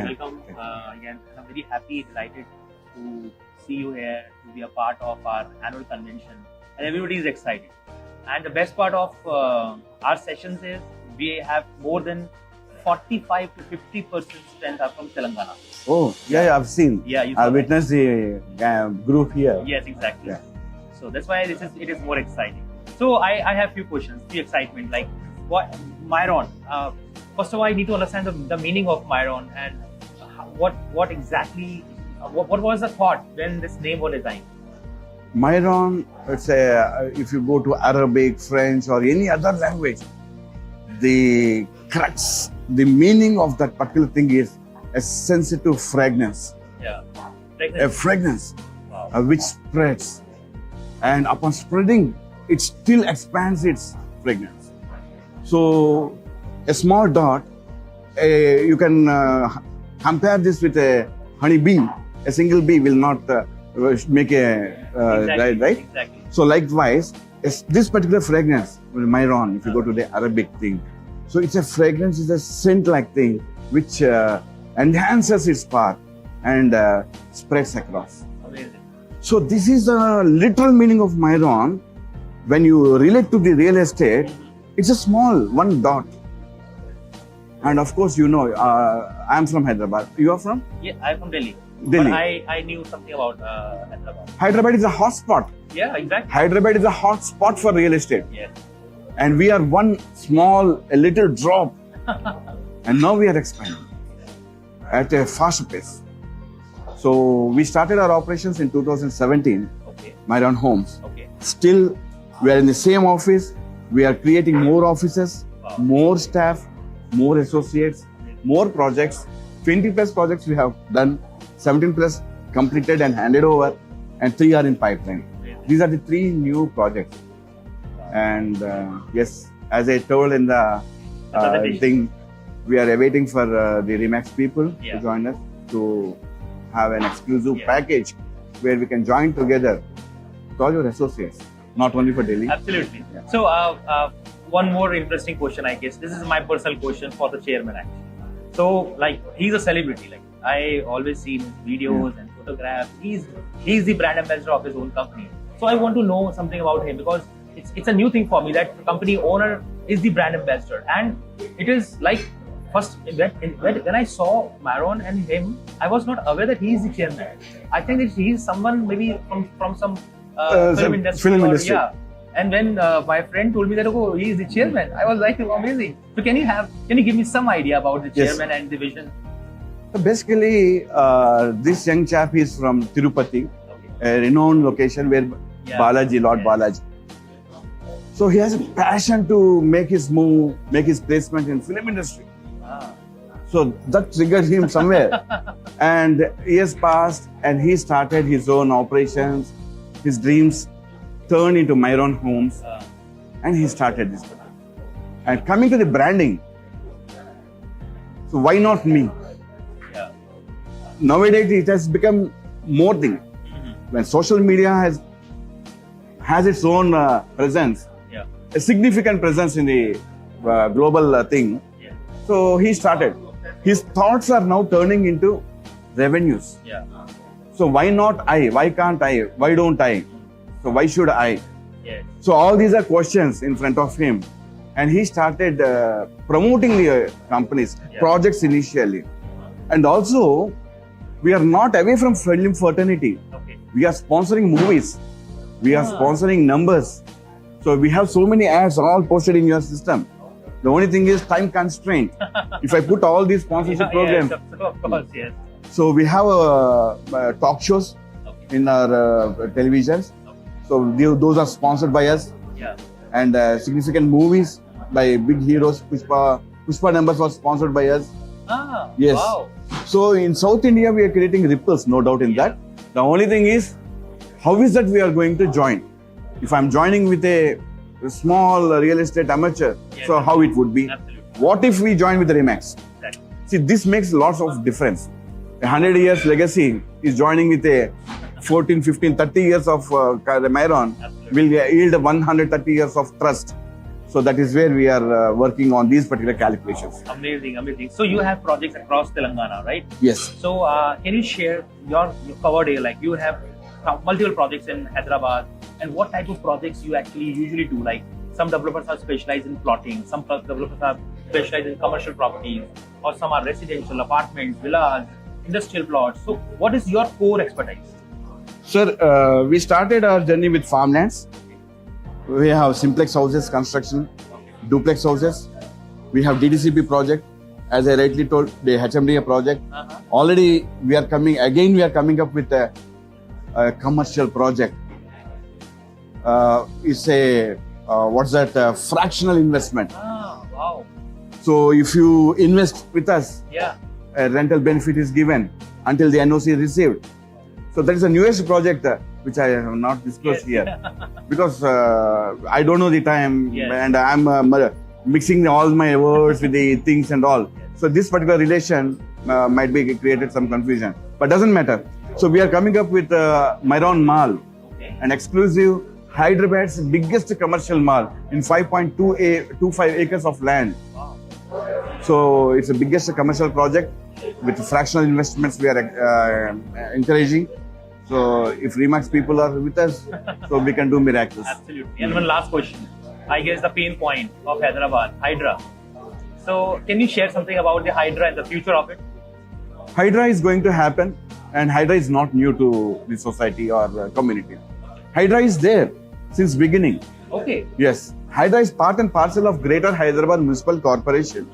Welcome again. I'm very happy, delighted to see you here, to be a part of our annual convention, and everybody is excited. And the best part of our sessions is we have more than 45 to 50% strength are from Telangana. Oh, yeah, I've seen. Yeah, you I saw that. witnessed the group here. Yes, exactly. Yeah. So that's why it is more exciting. So I have few questions, few excitement, like what Myron. First of all, I need to understand the meaning of Myron and what exactly what was the thought when this name was designed. Myron, let's say, if you go to Arabic, French, or any other language, the crux, the meaning of that particular thing is a sensitive fragrance. Yeah. A fragrance Wow. which spreads, and upon spreading, it still expands its fragrance. So, a small dot, you can compare this with a honey bee. A single bee will not make a Exactly. right. Exactly. So likewise, this particular fragrance, Myron, if you go to the Arabic thing, so it's a fragrance, it's a scent-like thing which enhances its path and spreads across. Amazing. So this is the literal meaning of Myron. When you relate to the real estate, it's a small one dot. And of course, you know, I'm from Hyderabad. You are from? Yeah, I'm from Delhi. Delhi. But I knew something about Hyderabad. Hyderabad is a hot spot. Yeah, exactly. Hyderabad is a hot spot for real estate. Yes. And we are one small, a little drop. And now we are expanding at a faster pace. So we started our operations in 2017, Okay. Myron Homes. Okay. Still, we are in the same office. We are creating more offices, Wow. more staff, more associates, more projects. 20 plus projects we have done, 17 plus completed and handed over, and 3 are in pipeline. Amazing. These are the 3 new projects. And yes, as I told in the presentation. thing, we are awaiting for the REMAX people Yeah. to join us to have an exclusive Yeah. package where we can join together with all your associates, not only for Delhi. Absolutely. Yeah. So, one more interesting question, I guess. This is my personal question for the chairman, actually. So, like, he's a celebrity. Like, I always see his videos and photographs. He's the brand ambassador of his own company. So, I want to know something about him because it's a new thing for me that the company owner is the brand ambassador, and it is like first when I saw Myron and him, I was not aware that he is the chairman. I think that he is someone maybe from some film industry. film or- industry. Yeah. And when my friend told me that, oh, he is the chairman, I was like, amazing. So can you give me some idea about the Yes. chairman and the vision? So basically, this young chap is from Tirupati, Okay. a renowned location where Yeah. Balaji, Lord Yes. Balaji. So he has a passion to make his move, make his placement in film industry. Ah. So that triggered him somewhere. And years passed and he started his own operations. His dreams turned into Myron Homes and he started this. And coming to the branding, so why not me? Yeah. Nowadays it has become more thing. When social media has its own presence, Yeah. a significant presence in the global thing. Yeah. So he started. His thoughts are now turning into revenues. Yeah. So why not I? Why can't I? Why don't I? So why should I? Yes. So all these are questions in front of him. And he started promoting the companies, Yeah. projects initially. And also, we are not away from film fraternity. Okay. We are sponsoring movies. We are Ah. sponsoring numbers. So we have so many ads all posted in your system. The only thing is time constraint. If I put all these sponsorship programs, Yes, of course, yes. so we have talk shows Okay. in our televisions. So those are sponsored by us, Yeah. and significant movies by big heroes. Pushpa numbers was sponsored by us. Ah. Yes. Wow. So in South India, we are creating ripples, no doubt in Yeah. that. The only thing is, how is that we are going to join? If I'm joining with a small real estate amateur, Yes. so how it would be? Absolutely. What if we join with the REMAX? Exactly. See, this makes lots of difference. 100 years legacy is joining with a 14, 15, 30 years of Myron Absolutely. will yield 130 years of trust. So that is where we are working on these particular calculations. Amazing, amazing. So you have projects across Telangana, right? Yes. So can you share your covered area? Like you have multiple projects in Hyderabad, and what type of projects you actually usually do? Like some developers are specialized in plotting, some developers are specialized in commercial properties, or some are residential, apartments, villas, industrial plots. So what is your core expertise? Sir, we started our journey with farmlands. We have simplex houses construction, duplex houses. We have DDCP project. As I rightly told, the HMDA project. Already we are coming up with a commercial project. It's a fractional investment. Wow. So if you invest with us, Yeah. a rental benefit is given until the NOC is received. So that is the newest project which I have not disclosed here because I don't know the time and I'm mixing all my words with the things and all. So this particular relation might be created some confusion, but doesn't matter. So we are coming up with Myron Mall, an exclusive Hyderabad's biggest commercial mall in 5.25 acres of land. Wow. So it's the biggest commercial project with fractional investments we are encouraging. So if REMAX people are with us, so we can do miracles. Absolutely. And one last question. I guess the pain point of Hyderabad, Hydra. So can you share something about the Hydra and the future of it? Hydra is going to happen, and Hydra is not new to the society or community. Hydra is there since beginning. Okay. Yes, Hydra is part and parcel of Greater Hyderabad Municipal Corporation.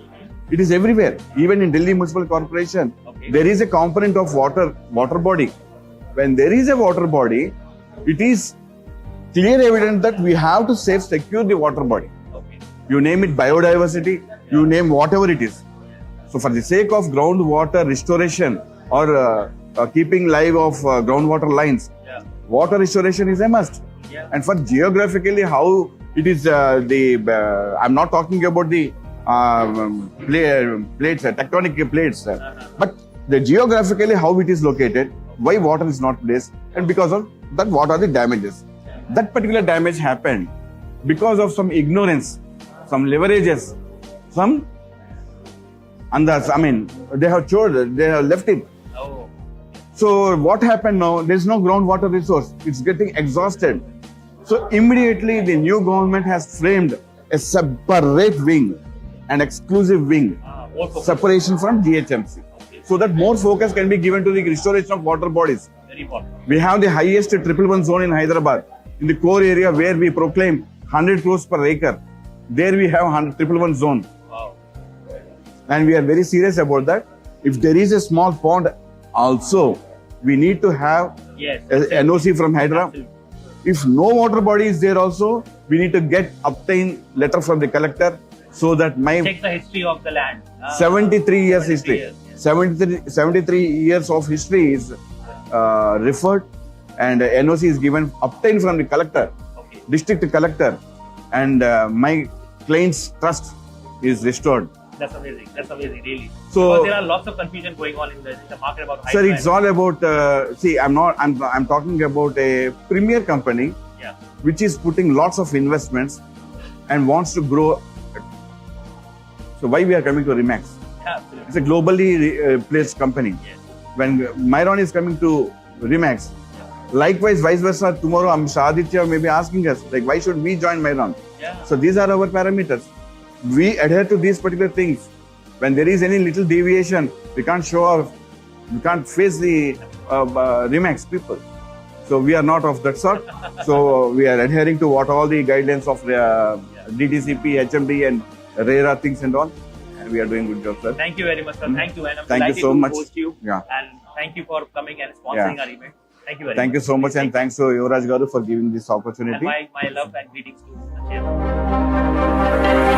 It is everywhere. Even in Delhi Municipal Corporation, there is a component of water body. When there is a water body, it is clear evident that we have to secure the water body. Okay. You name it biodiversity, you name whatever it is. So for the sake of groundwater restoration or keeping live of groundwater lines, water restoration is a must. And for geographically how it is I'm not talking about the plates, tectonic plates, but the geographically how it is located, why water is not placed, and because of that, what are the damages? That particular damage happened because of some ignorance, some leverages, some andas. I mean, they have left it. Oh. So what happened now? There is no groundwater resource. It's getting exhausted. So immediately the new government has framed a separate wing, an exclusive wing, separation from GHMC. So that more focus can be given to the restoration of water bodies. Very important. We have the highest 111 zone in Hyderabad, in the core area where we proclaim 100 crores per acre. There we have 111 zone. Wow. And we are very serious about that. If there is a small pond also, we need to have a NOC from Hyderabad. If no water body is there also, we need to obtain letter from the collector so that check the history of the land. 73 years history. 73 years of history is referred, and NOC is given, obtained from the collector, district collector, and my client's trust is restored. That's amazing. That's amazing, really. So because there are lots of confusion going on in the market about Hydra. Sir, it's all about. I'm talking about a premier company, which is putting lots of investments and wants to grow. So why we are coming to REMAX? Absolutely. It's a globally placed company. Yes. When Myron is coming to REMAX, likewise, vice versa, tomorrow Mr. Aditya may be asking us, like, why should we join Myron? So these are our parameters. We adhere to these particular things. When there is any little deviation, we can't show off, we can't face the REMAX people. So we are not of that sort. So we are adhering to what all the guidelines of DTCP, HMD and RERA things and all. And we are doing good job, sir. Thank you very much, sir. Thank you. And I'm thank you delighted so to much. host you. And thank you for coming and sponsoring our event. Thank you very much. Thank you so much, and thanks to Yuvraj Garu for giving this opportunity. And my love and greetings to the chairman.